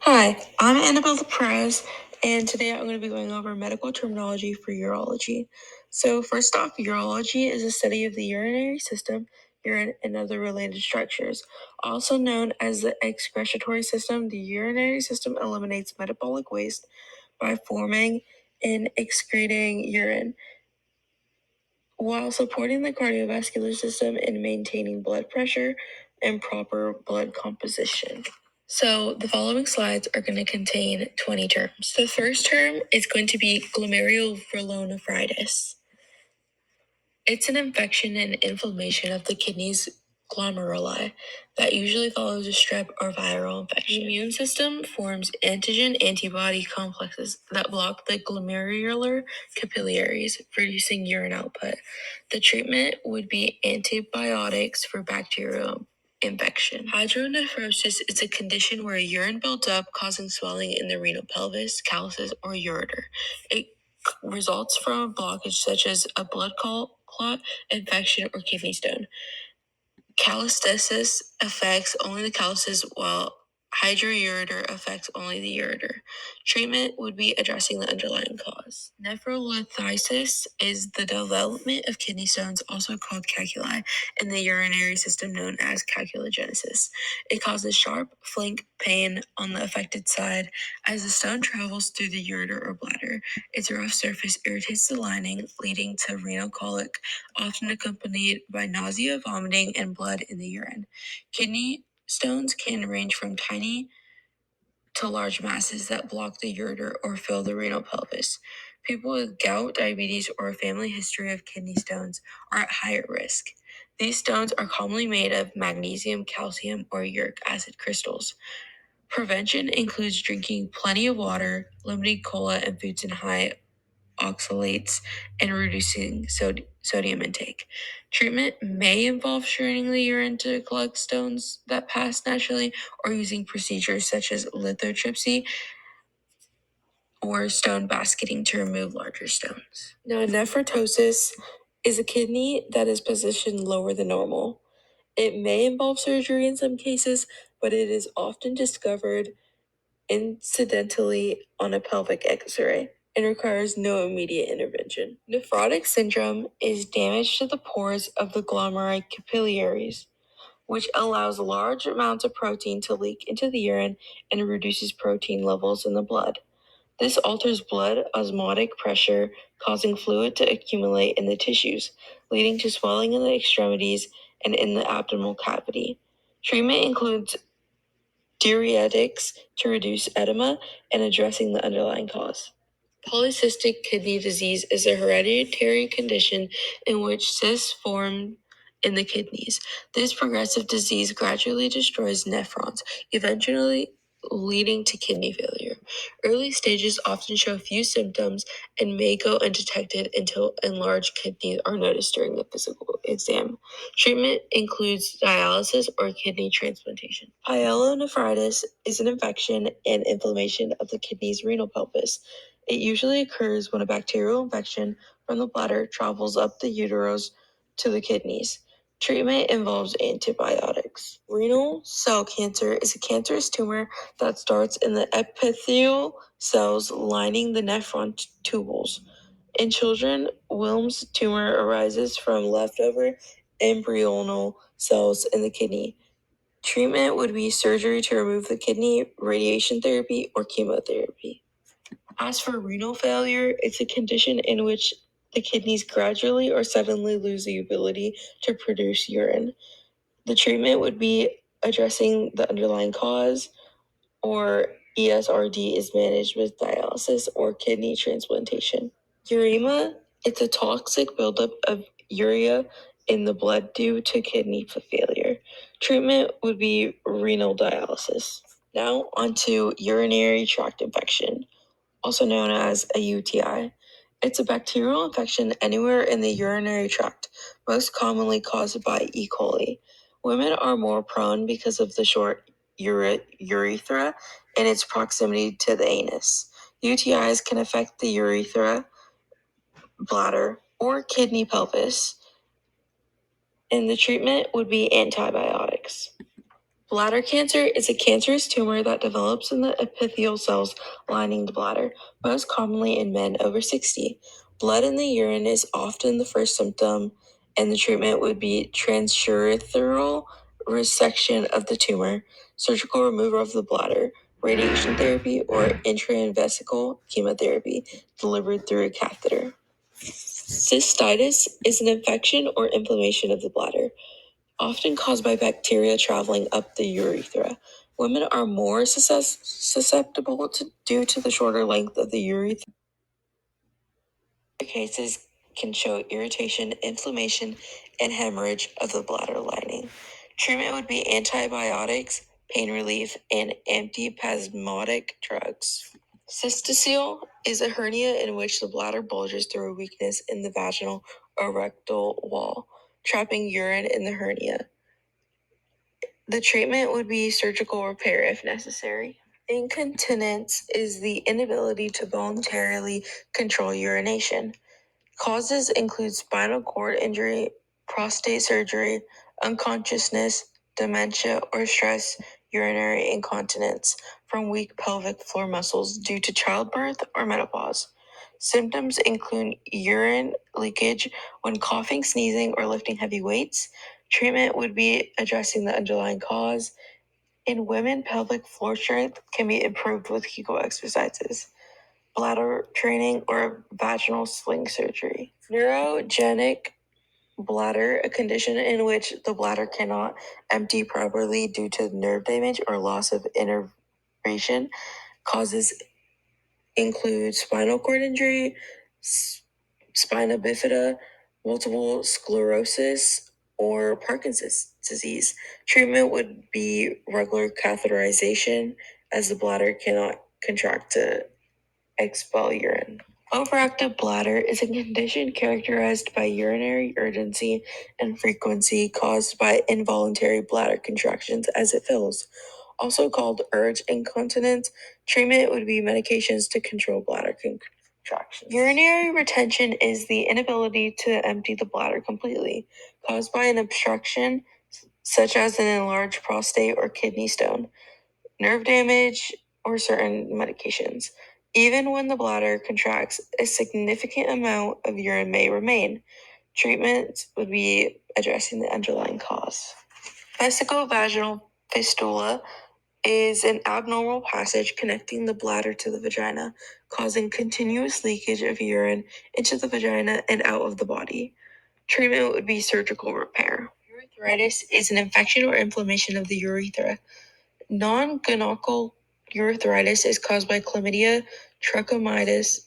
Hi, I'm Annabelle Perez, and today I'm going to be going over medical terminology for urology. So first off, urology is a study of the urinary system, urine, and other related structures. Also known as the excretory system, the urinary system eliminates metabolic waste by forming and excreting urine, while supporting the cardiovascular system and maintaining blood pressure and proper blood composition. So the following slides are going to contain 20 terms. The first term is going to be glomerulonephritis. It's an infection and inflammation of the kidneys glomeruli that usually follows a strep or viral infection. The immune system forms antigen-antibody complexes that block the glomerular capillaries, reducing urine output. The treatment would be antibiotics for bacterial infection. Hydronephrosis is a condition where urine builds up, causing swelling in the renal pelvis, calluses, or ureter. It results from a blockage such as a blood clot, infection, or kidney stone. Cholestasis affects only the calluses, while hydroureter affects only the ureter. Treatment would be addressing the underlying cause. Nephrolithiasis is the development of kidney stones, also called calculi, in the urinary system known as calculogenesis. It causes sharp flank pain on the affected side as the stone travels through the ureter or bladder. Its rough surface irritates the lining, leading to renal colic, often accompanied by nausea, vomiting, and blood in the urine. Kidney stones can range from tiny to large masses that block the ureter or fill the renal pelvis. People with gout, diabetes, or a family history of kidney stones are at higher risk. These stones are commonly made of magnesium, calcium, or uric acid crystals. Prevention includes drinking plenty of water, limiting cola and foods in high oxalates, and reducing sodium intake. Treatment may involve straining the urine to collect stones that pass naturally, or using procedures such as lithotripsy or stone basketing to remove larger stones. Now, nephrotosis is a kidney that is positioned lower than normal. It may involve surgery in some cases, but it is often discovered incidentally on a pelvic x-ray and requires no immediate intervention. Nephrotic syndrome is damage to the pores of the glomerular capillaries, which allows large amounts of protein to leak into the urine and reduces protein levels in the blood. This alters blood osmotic pressure, causing fluid to accumulate in the tissues, leading to swelling in the extremities and in the abdominal cavity. Treatment includes diuretics to reduce edema and addressing the underlying cause. Polycystic kidney disease is a hereditary condition in which cysts form in the kidneys. This progressive disease gradually destroys nephrons, eventually leading to kidney failure. Early stages often show few symptoms and may go undetected until enlarged kidneys are noticed during the physical exam. Treatment includes dialysis or kidney transplantation. Pyelonephritis is an infection and inflammation of the kidney's renal pelvis. It usually occurs when a bacterial infection from the bladder travels up the uterus to the kidneys. Treatment involves antibiotics. Renal cell cancer is a cancerous tumor that starts in the epithelial cells lining the nephron tubules. In children, Wilms tumor arises from leftover embryonal cells in the kidney. Treatment would be surgery to remove the kidney, radiation therapy, or chemotherapy. As for renal failure, it's a condition in which the kidneys gradually or suddenly lose the ability to produce urine. The treatment would be addressing the underlying cause, or ESRD is managed with dialysis or kidney transplantation. Uremia, it's a toxic buildup of urea in the blood due to kidney failure. Treatment would be renal dialysis. Now onto urinary tract infection, also known as a UTI. It's a bacterial infection anywhere in the urinary tract, most commonly caused by E. coli. Women are more prone because of the short urethra and its proximity to the anus. UTIs can affect the urethra, bladder, or kidney pelvis, and the treatment would be antibiotics. Bladder cancer is a cancerous tumor that develops in the epithelial cells lining the bladder, most commonly in men over 60. Blood in the urine is often the first symptom, and the treatment would be transurethral resection of the tumor, surgical removal of the bladder, radiation therapy, or intravesical chemotherapy delivered through a catheter. Cystitis is an infection or inflammation of the bladder, often caused by bacteria traveling up the urethra. Women are more susceptible due to the shorter length of the urethra. Cases can show irritation, inflammation, and hemorrhage of the bladder lining. Treatment would be antibiotics, pain relief, and antispasmodic drugs. Cystocele is a hernia in which the bladder bulges through a weakness in the vaginal or rectal wall, trapping urine in the hernia. The treatment would be surgical repair if necessary. Incontinence is the inability to voluntarily control urination. Causes include spinal cord injury, prostate surgery, unconsciousness, dementia, or stress urinary incontinence from weak pelvic floor muscles due to childbirth or menopause. Symptoms include urine leakage when coughing, sneezing, or lifting heavy weights. Treatment would be addressing the underlying cause. In women, pelvic floor strength can be improved with Kegel exercises, bladder training, or vaginal sling surgery. Neurogenic bladder, a condition in which the bladder cannot empty properly due to nerve damage or loss of innervation. Causes include spinal cord injury, spina bifida, multiple sclerosis, or Parkinson's disease. Treatment would be regular catheterization as the bladder cannot contract to expel urine. Overactive bladder is a condition characterized by urinary urgency and frequency caused by involuntary bladder contractions as it fills. Also called urge incontinence, treatment would be medications to control bladder contractions. Urinary retention is the inability to empty the bladder completely, caused by an obstruction such as an enlarged prostate or kidney stone, nerve damage, or certain medications. Even when the bladder contracts, a significant amount of urine may remain. Treatment would be addressing the underlying cause. Vesicovaginal fistula is an abnormal passage connecting the bladder to the vagina, causing continuous leakage of urine into the vagina and out of the body. Treatment would be surgical repair. Urethritis is an infection or inflammation of the urethra. Non-gonoccal urethritis is caused by chlamydia trachomatis,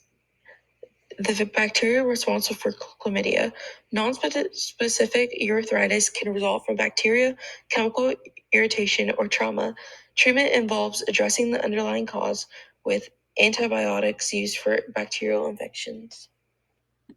the bacteria responsible for chlamydia. Non-specific urethritis can result from bacteria, chemical irritation, or trauma. Treatment involves addressing the underlying cause with antibiotics used for bacterial infections.